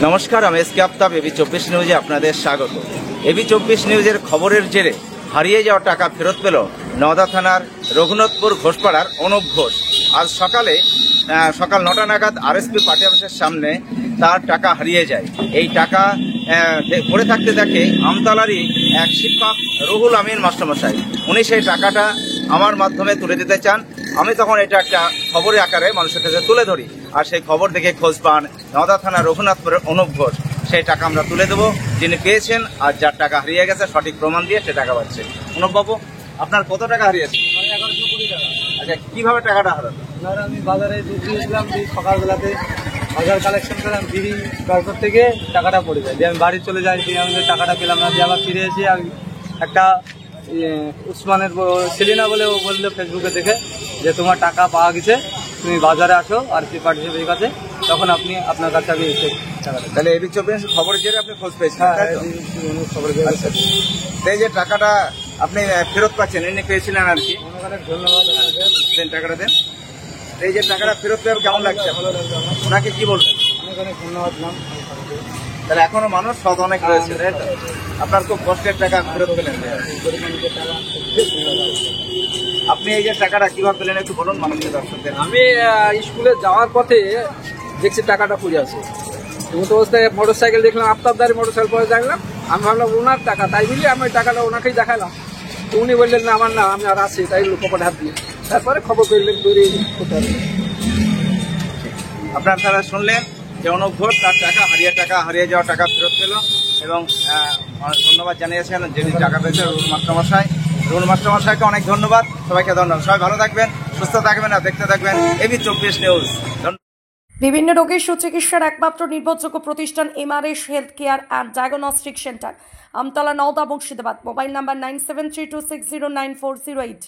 নমস্কার, আমি এসকে আফতাব। এবি24 নিউজে আপনাদের স্বাগত। এবি24 নিউজের খবরের জেরে হারিয়ে যাওয়া টাকা ফেরত পেল নওদা থানার রঘুনাথপুর ঘোষপাড়ার অনুপ ঘোষ। আজ সকাল 9টা নাগাদ আরএসপি পার্টি অফিসের সামনে তার টাকা হারিয়ে যায়। এই টাকা পড়ে থাকতে দেখে আমতলারই এক শিক্ষক রুহুল আমিন মাস্টারমশাই। উনি সেই টাকাটা আমার মাধ্যমে তুলে দিতে চান। আমি তখন এটা একটা খবরের আকারে মানুষের কাছে তুলে ধরি, আর সেই খবর দেখে খোঁজ পান নওদা থানা রঘুনাথপুরের অনুপ ঘোষ। সেই টাকা আমরা তুলে দেবো, যিনি পেয়েছেন আর যার টাকা হারিয়ে গেছে সঠিক প্রমাণ দিয়ে সে টাকা পাচ্ছে। অনুপবাবু, আপনার কত টাকা হারিয়েছে? 1120 টাকা। আচ্ছা, কিভাবে টাকাটা হারালো? আমি বাজারে দুধ দিয়েছিলাম, সকালবেলাতে বাজার কালেকশন করলাম, বিড়ি কারখানা থেকে টাকাটা পড়ে যায়, দিয়ে আমি বাড়ি চলে যাই, দিয়ে আমি টাকাটা পেলাম না, দিয়ে আবার ফিরে এসে আমি একটা উসমানের সেলিনা বলে ও বললো ফেসবুকে দেখে যে তোমার টাকা পাওয়া গেছে, তুমি বাজারে আসো আর কি পার্টি সাহেবের কাছে, তখন আপনি আপনার কাছে আমি এসে টাকাটা। তাহলে এবি24 খবরের জেরে আপনি খোঁজ পেয়েছেন? খবর এই যে টাকাটা আপনি ফেরত পাচ্ছেন, এমনি পেয়েছিলেন আর কি। অনেক ধন্যবাদ। দেন টাকাটা দেন। এই যে টাকাটা ফেরত পেয়ে কেমন লাগছে? ভালো লাগছে আমার, ওনাকে কি বলবেন? অনেক অনেক ধন্যবাদ নাম। তাহলে এখনো মানুষ সৎ অনেক রয়েছে, তাই তো? আপনার খুব কষ্টের টাকা ফেরত পেলেন। আপনি এই যে টাকাটা কিভাবে পেলেন একটু বলুন মানুষের, দর্শকদের। আমি স্কুলে যাওয়ার পথে দেখছি টাকাটা পড়ে আছে, এমন অবস্থায় মোটর সাইকেল দেখলাম, আফতাবদারি মোটর সাইকেল পরে দেখলাম, আমি ভাবলাম ওনার টাকা, তাই বুঝলি আমি ওই টাকাটা ওনাকেই দেখালাম। তো উনি বললেন না আমার না, আমি আর আসি, তাই কপালে হাত দিয়ে তারপরে খবর পেলেন দৌড়ে কোথাও। আপনার তারা শুনলেন যে অনুপ ঘোষ তার টাকা হারিয়ে যাওয়া টাকা ফেরত পেল, এবং ধন্যবাদ জানিয়েছেন যিনি টাকা পেয়েছেন রুহুল মাস্টারমশাই। রুহুল মাস্টারমশাইকে অনেক ধন্যবাদ। সবাইকে ধন্যবাদ। সবাই ভালো থাকবেন, সুস্থ থাকবেন, আর দেখতে থাকবেন এবি24 নিউজ। বিভিন্ন রোগের সুচিকিৎসার একমাত্র নির্ভরযোগ্য প্রতিষ্ঠান MRS health care and diagnostic centre, Amtala, Nowda, Murshidabad. Mobile number 9732609408।